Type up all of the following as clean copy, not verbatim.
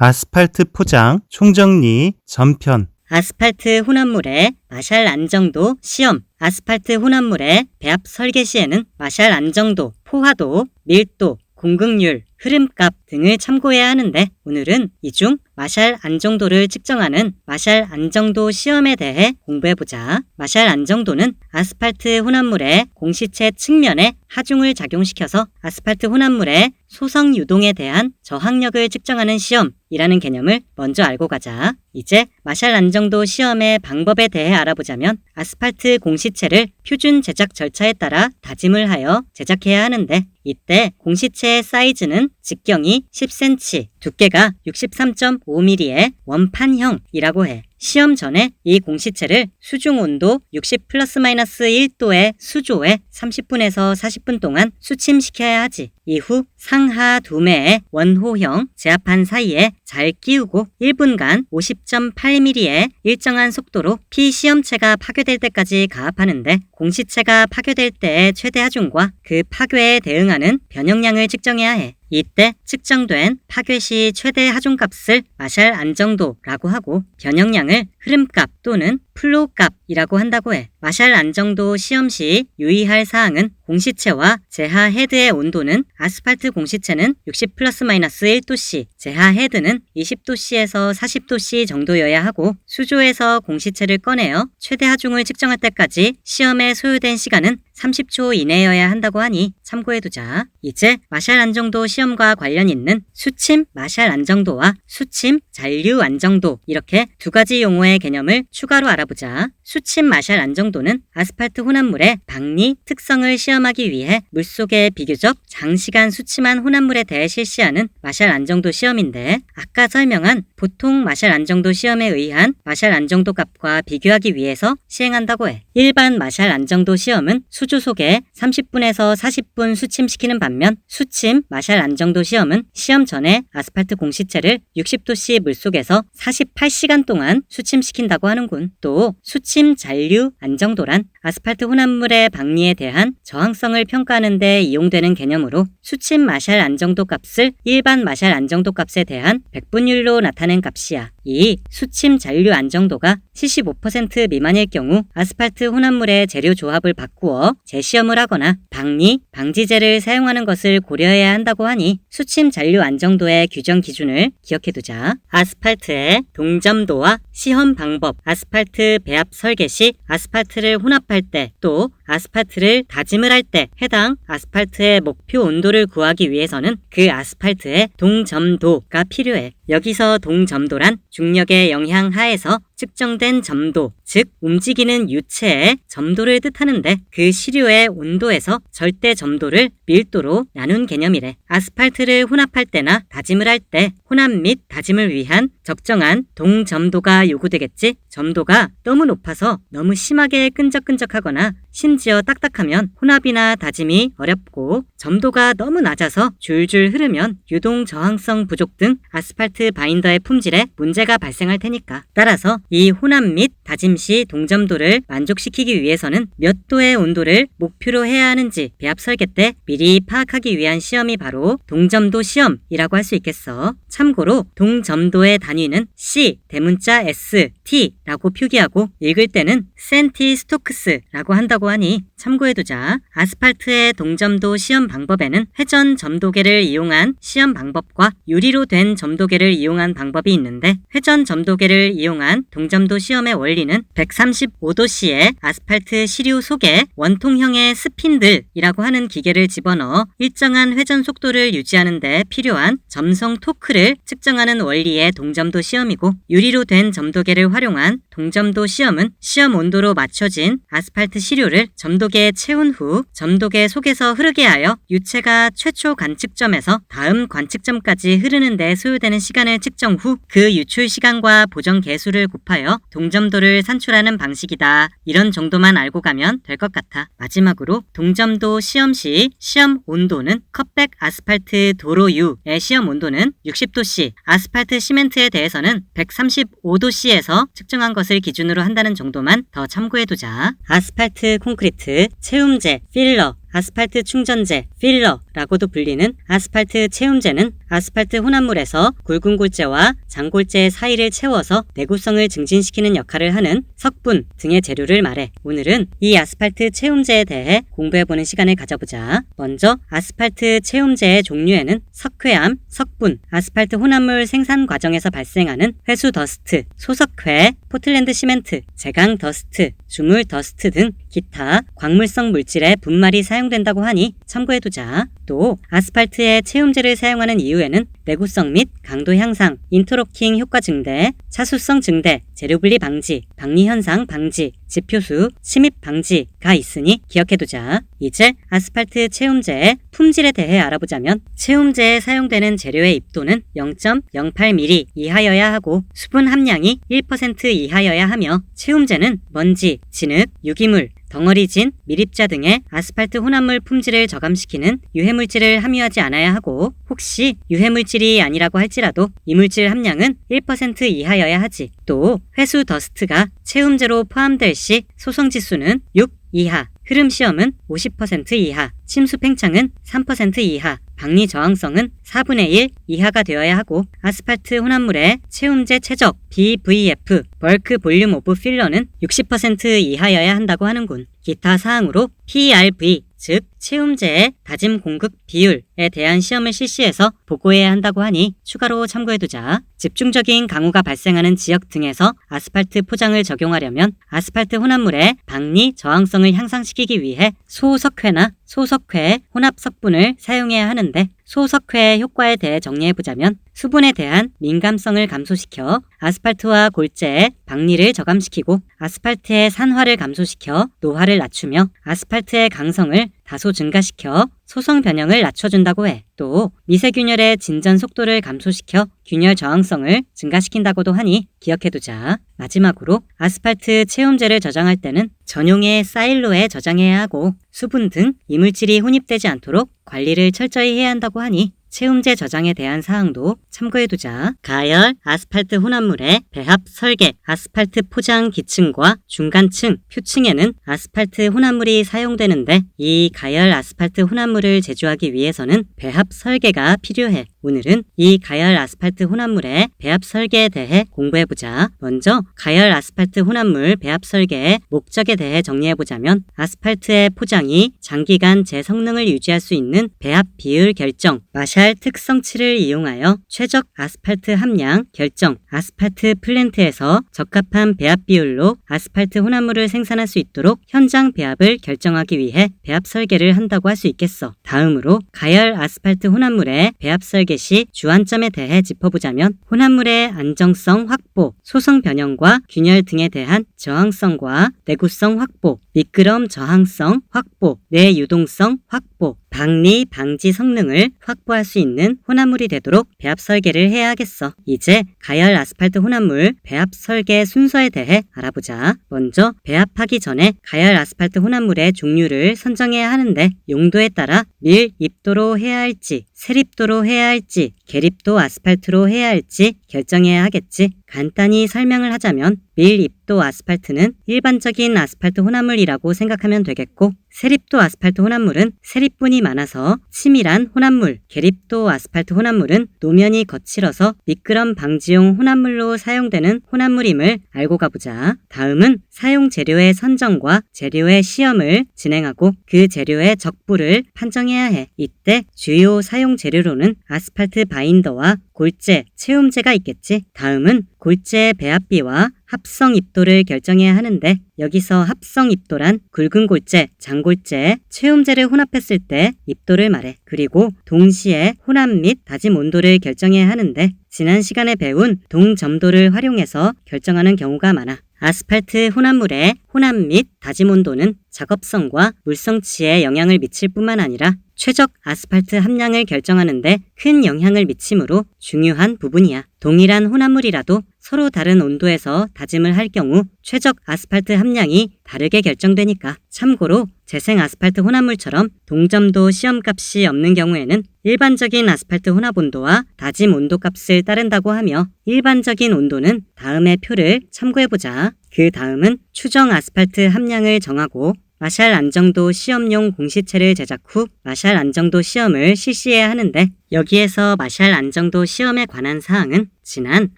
아스팔트 포장, 총정리, 전편. 아스팔트 혼합물의 마샬 안정도 시험. 아스팔트 혼합물의 배합 설계 시에는 마샬 안정도, 포화도, 밀도, 공급률, 흐름값 등을 참고해야 하는데, 오늘은 이 중 마샬 안정도를 측정하는 마샬 안정도 시험에 대해 공부해보자. 마샬 안정도는 아스팔트 혼합물의 공시체 측면에 하중을 작용시켜서 아스팔트 혼합물의 소성 유동에 대한 저항력을 측정하는 시험이라는 개념을 먼저 알고 가자. 이제 마샬 안정도 시험의 방법에 대해 알아보자면, 아스팔트 공시체를 표준 제작 절차에 따라 다짐을 하여 제작해야 하는데, 이때 공시체의 사이즈는 직경이 10cm, 두께가 63.5mm의 원판형이라고 해. 시험 전에 이 공시체를 수중 온도 60 플러스-마이너스 1도의 수조에 30분에서 40분 동안 수침시켜야 하지. 이후 상하 두매의 원호형 제압판 사이에 잘 끼우고 1분간 50.8mm의 일정한 속도로 피시험체가 파괴될 때까지 가압하는데, 공시체가 파괴될 때의 최대 하중과 그 파괴에 대응하는 변형량을 측정해야 해. 이때 측정된 파괴 시 최대 하중값을 마샬 안정도라고 하고, 변형량을 흐름값 또는 플로우값이라고 한다고 해. 마샬 안정도 시험 시 유의할 사항은, 공시체와 제하 헤드의 온도는 아스팔트 공시체는 60 플러스-마이너스 1도씨, 제하 헤드는 20도씨에서 40도씨 정도여야 하고, 수조에서 공시체를 꺼내어 최대 하중을 측정할 때까지 시험에 소요된 시간은 30초 이내여야 한다고 하니 참고해두자. 이제 마샬 안정도 시험과 관련 있는 수침 마샬 안정도와 수침 잔류 안정도, 이렇게 두 가지 용어의 개념을 추가로 알아보자. 수침 마샬 안정도는 아스팔트 혼합물의 박리 특성을 시험하기 위해 물속에 비교적 장시간 수침한 혼합물에 대해 실시하는 마샬 안정도 시험인데, 아까 설명한 보통 마샬 안정도 시험에 의한 마샬 안정도 값과 비교하기 위해서 시행한다고 해. 일반 마샬 안정도 시험은 수조 속에 30분에서 40분 수침시키는 반면, 수침 마샬 안정도 시험은 시험 전에 아스팔트 공시체를 60도씨 물속에서 48시간 동안 수침시킨다고 하는군. 또 수침 잔류 안정도란 아스팔트 혼합물의 박리에 대한 저항성을 평가하는 데 이용되는 개념으로, 수침 마샬 안정도 값을 일반 마샬 안정도 값에 대한 백분율로 나타낸 값이야. 이 수침 잔류 안정도가 75% 미만일 경우 아스팔트 혼합물의 재료 조합을 바꾸어 재시험을 하거나 박리, 방지제를 사용하는 것을 고려해야 한다고 하니, 수침 잔류 안정도의 규정 기준을 기억해두자. 아스팔트의 동점도와 시험 방법, 아스팔트 배합 설계 시 아스팔트를 혼합할 때, 또 아스팔트를 다짐을 할 때 해당 아스팔트의 목표 온도를 구하기 위해서는 그 아스팔트의 동점도가 필요해. 여기서 동점도란 중력의 영향 하에서 측정된 점도, 즉 움직이는 유체의 점도를 뜻하는데, 그 시료의 온도에서 절대 점도를 밀도로 나눈 개념이래. 아스팔트를 혼합할 때나 다짐을 할 때 혼합 및 다짐을 위한 적정한 동점도가 요구되겠지. 점도가 너무 높아서 너무 심하게 끈적끈적하거나 심지어 딱딱하면 혼합이나 다짐이 어렵고, 점도가 너무 낮아서 줄줄 흐르면 유동 저항성 부족 등 아스팔트 바인더의 품질에 문제가 발생할 테니까. 따라서 이 혼합 및 다짐 시 동점도를 만족시키기 위해서는 몇 도의 온도를 목표로 해야 하는지 배합 설계 때 미리 파악하기 위한 시험이 바로 동점도 시험이라고 할 수 있겠어. 참고로 동점도의 단위는 C, 대문자 S, T라고 표기하고, 읽을 때는 센티 스토크스라고 한다고 하니 참고해두자. 아스팔트의 동점도 시험 방법에는 회전 점도계를 이용한 시험 방법과 유리로 된 점도계를 이용한 방법이 있는데, 회전 점도계를 이용한 동점도 시험의 원리는 135도씨의 아스팔트 시류 속에 원통형의 스핀들이라고 하는 기계를 집어넣어 일정한 회전 속도를 유지하는 데 필요한 점성 토크를 측정하는 원리의 동점도 시험이고, 유리로 된 점도계를 활용한 동점도 시험은 시험 온도로 맞춰진 아스팔트 시료를 점도계에 채운 후 점도계 속에서 흐르게 하여 유체가 최초 관측점에서 다음 관측점까지 흐르는 데 소요되는 시간을 측정 후 그 유출 시간과 보정 계수를 곱하여 동점도를 산출하는 방식이다. 이런 정도만 알고 가면 될 것 같아. 마지막으로 동점도 시험 시 시험 온도는 컷백 아스팔트 도로유의 시험 온도는 60도씨, 아스팔트 시멘트에 대해서는 135도씨에서 측정한 것을 기준으로 한다는 정도만 더 참고해두자. 아스팔트 콘크리트, 채움제, 필러, 아스팔트 충전재, 필러라고도 불리는 아스팔트 채움제는 아스팔트 혼합물에서 굵은 골재와 장골재 사이를 채워서 내구성을 증진시키는 역할을 하는 석분 등의 재료를 말해. 오늘은 이 아스팔트 채움제에 대해 공부해보는 시간을 가져보자. 먼저 아스팔트 채움제의 종류에는 석회암, 석분, 아스팔트 혼합물 생산 과정에서 발생하는 회수 더스트, 소석회, 포틀랜드 시멘트, 제강 더스트, 주물 더스트 등 기타 광물성 물질의 분말이 사용된다고 하니 참고해두자. 또 아스팔트에 채움제를 사용하는 이유에는 내구성 및 강도 향상, 인터로킹 효과 증대, 차수성 증대, 재료 분리 방지, 박리 현상 방지, 지표수, 침입 방지가 있으니 기억해두자. 이제 아스팔트 채움제의 품질에 대해 알아보자면 채움제에 사용되는 재료의 입도는 0.08mm 이하여야 하고 수분 함량이 1% 이하여야 하며 채움제는 먼지, 진흙, 유기물, 덩어리진, 밀입자 등의 아스팔트 혼합물 품질을 저감시키는 유해물질을 함유하지 않아야 하고 혹시 유해물질이 아니라고 할지라도 이물질 함량은 1% 이하여야 하지. 또 회수 더스트가 채움제로 포함될 시 소성지수는 6 이하, 흐름 시험은 50% 이하, 침수 팽창은 3% 이하, 박리 저항성은 4분의 1 이하가 되어야 하고 아스팔트 혼합물의 채움제 최적 BVF 벌크 볼륨 오브 필러는 60% 이하여야 한다고 하는군. 기타 사항으로 PRV 즉 채움제의 다짐 공급 비율에 대한 시험을 실시해서 보고해야 한다고 하니 추가로 참고해두자. 집중적인 강우가 발생하는 지역 등에서 아스팔트 포장을 적용하려면 아스팔트 혼합물의 박리 저항성을 향상시키기 위해 소석회나 소석회 혼합 석분을 사용해야 하는데 소석회의 효과에 대해 정리해보자면 수분에 대한 민감성을 감소시켜 아스팔트와 골재의 박리를 저감시키고 아스팔트의 산화를 감소시켜 노화를 낮추며 아스팔트의 강성을 다소 증가시켜 소성 변형을 낮춰준다고 해. 또 미세균열의 진전 속도를 감소시켜 균열 저항성을 증가시킨다고도 하니 기억해두자. 마지막으로 아스팔트 채움제를 저장할 때는 전용의 사일로에 저장해야 하고 수분 등 이물질이 혼입되지 않도록 관리를 철저히 해야 한다고 하니 채움제 저장에 대한 사항도 참고해두자. 가열 아스팔트 혼합물의 배합 설계, 아스팔트 포장 기층과 중간층, 표층에는 아스팔트 혼합물이 사용되는데 이 가열 아스팔트 혼합물을 제조하기 위해서는 배합 설계가 필요해. 오늘은 이 가열 아스팔트 혼합물의 배합 설계에 대해 공부해보자. 먼저 가열 아스팔트 혼합물 배합 설계의 목적에 대해 정리해보자면 아스팔트의 포장이 장기간 제 성능을 유지할 수 있는 배합 비율 결정, 마샬 특성치를 이용하여 최적 아스팔트 함량 결정, 아스팔트 플랜트에서 적합한 배합 비율로 아스팔트 혼합물을 생산할 수 있도록 현장 배합을 결정하기 위해 배합 설계를 한다고 할 수 있겠어. 다음으로 가열 아스팔트 혼합물의 배합 설계 시 주안점에 대해 짚어보자면 혼합물의 안정성 확보, 소성 변형과 균열 등에 대한 저항성과 내구성 확보, 미끄럼 저항성 확보, 내유동성 확보, 박리 방지 성능을 확보할 수 있는 혼합물이 되도록 배합 설계를 해야 하겠어. 이제 가열 아스팔트 혼합물 배합 설계 순서에 대해 알아보자. 먼저 배합하기 전에 가열 아스팔트 혼합물의 종류를 선정해야 하는데 용도에 따라 밀 입도로 해야 할지, 세립도로 해야 할지, 계립도 아스팔트로 해야 할지 결정해야 하겠지. 간단히 설명을 하자면 밀 입도 아스팔트는 일반적인 아스팔트 혼합물이라고 생각하면 되겠고 세립도 아스팔트 혼합물은 세립분이 많아서 치밀한 혼합물, 계립도 아스팔트 혼합물은 노면이 거칠어서 미끄럼 방지용 혼합물로 사용되는 혼합물임을 알고 가보자. 다음은 사용 재료의 선정과 재료의 시험을 진행하고 그 재료의 적부를 판정해야 해. 이때 주요 사용 재료로는 아스팔트 바인더와 골재, 채움제가 있겠지. 다음은 골재 배합비와 합성 입도를 결정해야 하는데 여기서 합성 입도란 굵은 골재, 장골재, 채움제를 혼합했을 때 입도를 말해. 그리고 동시에 혼합 및 다짐 온도를 결정해야 하는데 지난 시간에 배운 동점도를 활용해서 결정하는 경우가 많아. 아스팔트 혼합물의 혼합 및 다짐 온도는 작업성과 물성치에 영향을 미칠 뿐만 아니라 최적 아스팔트 함량을 결정하는데 큰 영향을 미치므로 중요한 부분이야. 동일한 혼합물이라도 서로 다른 온도에서 다짐을 할 경우 최적 아스팔트 함량이 다르게 결정되니까. 참고로 재생 아스팔트 혼합물처럼 동점도 시험값이 없는 경우에는 일반적인 아스팔트 혼합 온도와 다짐 온도 값을 따른다고 하며 일반적인 온도는 다음의 표를 참고해보자. 그 다음은 추정 아스팔트 함량을 정하고 마샬 안정도 시험용 공시체를 제작 후 마샬 안정도 시험을 실시해야 하는데 여기에서 마샬 안정도 시험에 관한 사항은 지난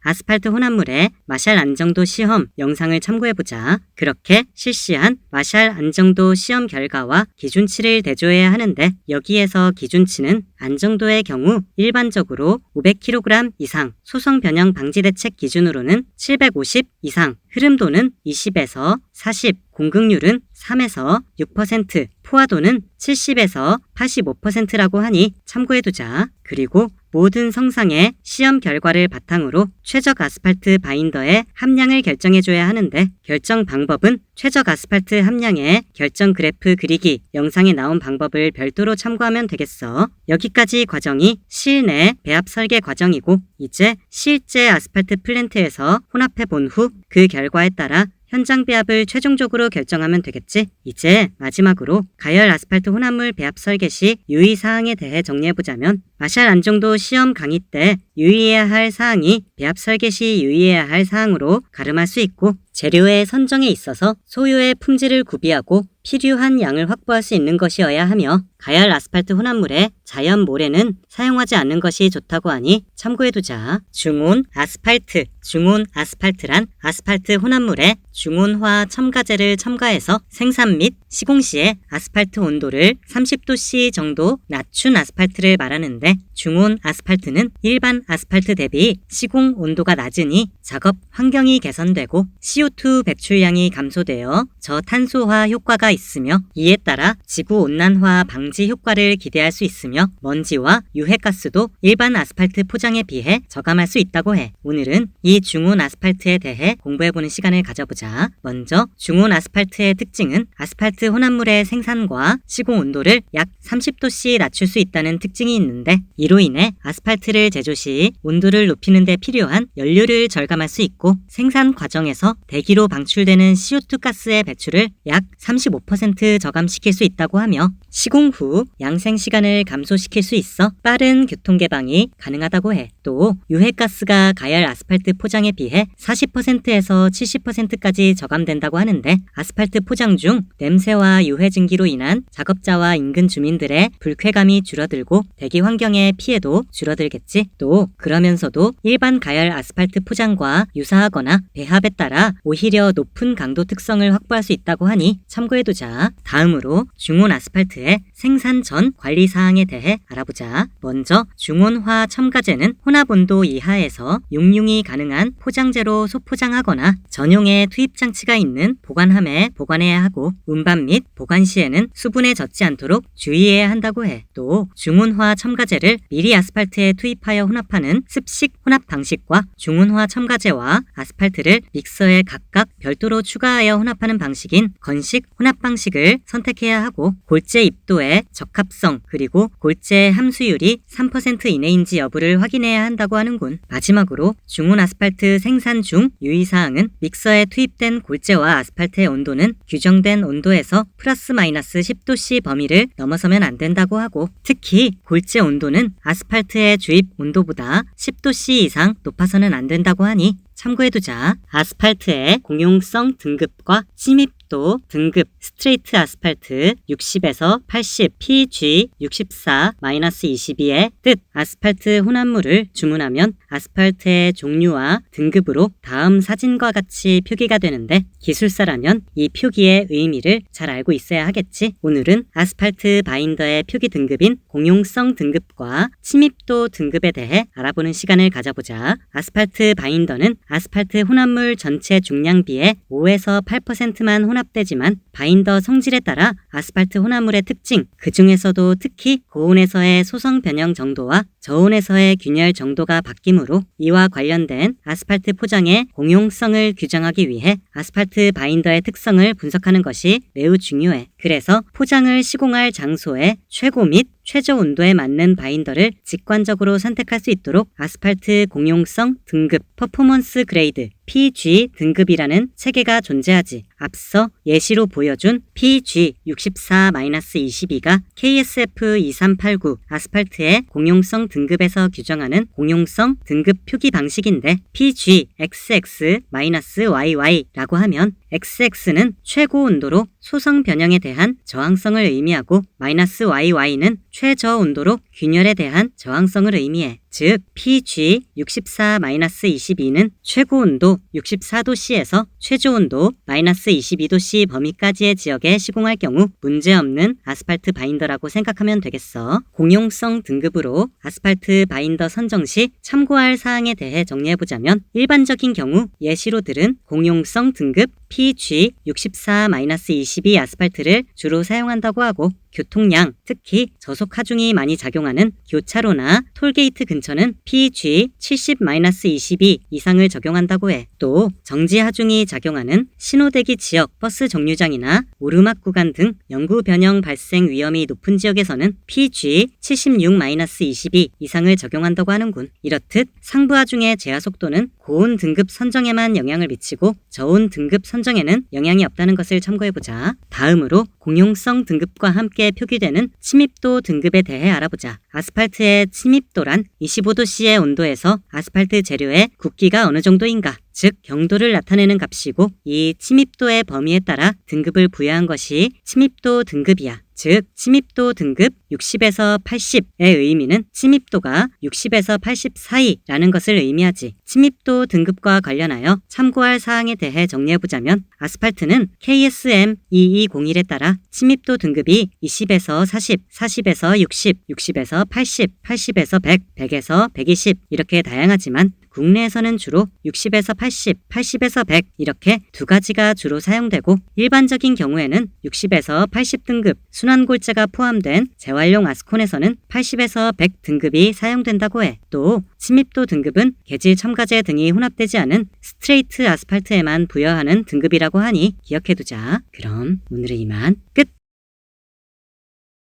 아스팔트 혼합물의 마샬 안정도 시험 영상을 참고해보자. 그렇게 실시한 마샬 안정도 시험 결과와 기준치를 대조해야 하는데 여기에서 기준치는 안정도의 경우 일반적으로 500kg 이상, 소성 변형 방지 대책 기준으로는 750 이상, 흐름도는 20에서 40, 공극률은 3에서 6%, 포화도는 70에서 85%라고 하니 참고해두자. 그리고 모든 성상의 시험 결과를 바탕으로 최적 아스팔트 바인더의 함량을 결정해줘야 하는데 결정 방법은 최적 아스팔트 함량의 결정 그래프 그리기 영상에 나온 방법을 별도로 참고하면 되겠어. 여기까지 과정이 실내 배합 설계 과정이고 이제 실제 아스팔트 플랜트에서 혼합해 본 후 그 결과에 따라 현장 배합을 최종적으로 결정하면 되겠지. 이제 마지막으로 가열 아스팔트 혼합물 배합 설계 시 유의사항에 대해 정리해보자면 마샬 안정도 시험 강의 때 유의해야 할 사항이 배합 설계 시 유의해야 할 사항으로 가름할 수 있고 재료의 선정에 있어서 소요의 품질을 구비하고 필요한 양을 확보할 수 있는 것이어야 하며 가열 아스팔트 혼합물에 자연 모래는 사용하지 않는 것이 좋다고 하니 참고해두자. 중온 아스팔트, 중온 아스팔트란 아스팔트 혼합물에 중온화 첨가제를 첨가해서 생산 및 시공 시에 아스팔트 온도를 30도씨 정도 낮춘 아스팔트를 말하는데 중온 아스팔트는 일반 아스팔트 대비 시공 온도가 낮으니 작업 환경이 개선되고 CO2 배출량이 감소되어 저탄소화 효과가 있으며 이에 따라 지구온난화 방지 효과를 기대할 수 있으며 먼지와 유해가스도 일반 아스팔트 포장에 비해 저감할 수 있다고 해. 오늘은 이 중온 아스팔트에 대해 공부해보는 시간을 가져보자. 먼저 중온 아스팔트의 특징은 아스팔트 혼합물의 생산과 시공 온도를 약 30도씨 낮출 수 있다는 특징이 있는데 이로 인해 아스팔트를 제조 시 온도를 높이는 데 필요한 연료를 절감할 수 있고 생산 과정에서 대기로 방출되는 CO2 가스의 배출을 약 35% 저감시킬 수 있다고 하며 시공 후 양생 시간을 감소시킬 수 있어 빠른 교통 개방이 가능하다고 해. 또 유해가스가 가열 아스팔트 포장에 비해 40%에서 70%까지 저감된다고 하는데 아스팔트 포장 중 냄새와 유해 증기로 인한 작업자와 인근 주민들의 불쾌감이 줄어들고 대기 환경의 피해도 줄어들겠지. 또 그러면서도 일반 가열 아스팔트 포장과 유사하거나 배합에 따라 오히려 높은 강도 특성을 확보할 수 있다고 하니 참고해두자. 다음으로 중온 아스팔트의 생산 전 관리 사항에 대해 알아보자. 먼저 중온화 첨가제는 혼합온도 이하에서 용융이 가능한 포장재로 소포장하거나 전용의 투입 장치가 있는 보관함에 보관해야 하고 운반 및 보관 시에는 수분에 젖지 않도록 주의해야 한다고 해. 또 중온화 첨가제를 미리 아스팔트에 투입하여 혼합하는 습식 혼합 방식과 중온화 첨가제와 아스팔트를 믹서에 각각 별도로 추가하여 혼합하는 방식인 건식 혼합 방식을 선택해야 하고 골재 입도의 적합성 그리고 골재 함수율이 3% 이내인지 여부를 확인해야 한다고 하는군. 마지막으로 중온 아스팔트 생산 중 유의사항은 믹서에 투입된 골재와 아스팔트의 온도는 규정된 온도에서 플러스 마이너스 10도씨 범위를 넘어서면 안 된다고 하고 특히 골재 온도는 아스팔트의 주입 온도보다 10도씨 이상 높아서는 안 된다고 하니 참고해두자. 아스팔트의 공용성 등급과 침입도 등급 스트레이트 아스팔트 60에서 80 PG 64-22의 뜻 아스팔트 혼합물을 주문하면 아스팔트의 종류와 등급으로 다음 사진과 같이 표기가 되는데 기술사라면 이 표기의 의미를 잘 알고 있어야 하겠지. 오늘은 아스팔트 바인더의 표기 등급인 공용성 등급과 침입도 등급에 대해 알아보는 시간을 가져보자. 아스팔트 바인더는 아스팔트 혼합물 전체 중량비의 5에서 8%만 혼합되지만 바인더 성질에 따라 아스팔트 혼합물의 특징, 그 중에서도 특히 고온에서의 소성 변형 정도와 저온에서의 균열 정도가 바뀌므로 이와 관련된 아스팔트 포장의 공용성을 규정하기 위해 아스팔트 바인더의 특성을 분석하는 것이 매우 중요해. 그래서 포장을 시공할 장소의 최고 및 최저 온도에 맞는 바인더를 직관적으로 선택할 수 있도록 아스팔트 공용성 등급 퍼포먼스 그레이드 PG 등급이라는 체계가 존재하지. 앞서 예시로 보여준 PG64-22가 KSF2389 아스팔트의 공용성 등급에서 규정하는 공용성 등급 표기 방식인데 PGXX-YY라고 하면 XX는 최고 온도로 소성 변형에 대한 저항성을 의미하고 -YY는 최저 온도로 균열에 대한 저항성을 의미해. 즉 PG64-22는 최고 온도 64도씨에서 최저 온도 -22도씨 범위까지의 지역에 시공할 경우 문제없는 아스팔트 바인더라고 생각하면 되겠어. 공용성 등급으로 아스팔트 바인더 선정 시 참고할 사항에 대해 정리해보자면 일반적인 경우 예시로 들은 공용성 등급 PG64-22 아스팔트를 주로 사용한다고 하고 교통량, 특히 저속 하중이 많이 작용하는 교차로나 톨게이트 근처는 PG70-22 이상을 적용한다고 해. 또 정지 하중이 작용하는 신호대기 지역, 버스 정류장이나 오르막 구간 등 영구 변형 발생 위험이 높은 지역에서는 PG76-22 이상을 적용한다고 하는군. 이렇듯 상부 하중의 제하 속도는 고온 등급 선정에만 영향을 미치고 저온 등급 선정에는 영향이 없다는 것을 참고해보자. 다음으로 공용성 등급과 함께 표기되는 침입도 등급에 대해 알아보자. 아스팔트의 침입도란 25도씨의 온도에서 아스팔트 재료의 굵기가 어느 정도인가, 즉 경도를 나타내는 값이고 이 침입도의 범위에 따라 등급을 부여한 것이 침입도 등급이야. 즉 침입도 등급 60에서 80의 의미는 침입도가 60에서 80 사이라는 것을 의미하지. 침입도 등급과 관련하여 참고할 사항에 대해 정리해보자면 아스팔트는 KSM 2201에 따라 침입도 등급이 20에서 40, 40에서 60, 60에서 80, 80에서 100, 100에서 120 이렇게 다양하지만 국내에서는 주로 60에서 80, 80에서 100 이렇게 두 가지가 주로 사용되고 일반적인 경우에는 60에서 80 등급 순환골재가 포함된 재활용 아스콘에서는 80에서 100 등급이 사용된다고 해. 또 침입도 등급은 개질 첨가제 등이 혼합되지 않은 스트레이트 아스팔트에만 부여하는 등급이라고 하니 기억해두자. 그럼 오늘은 이만 끝!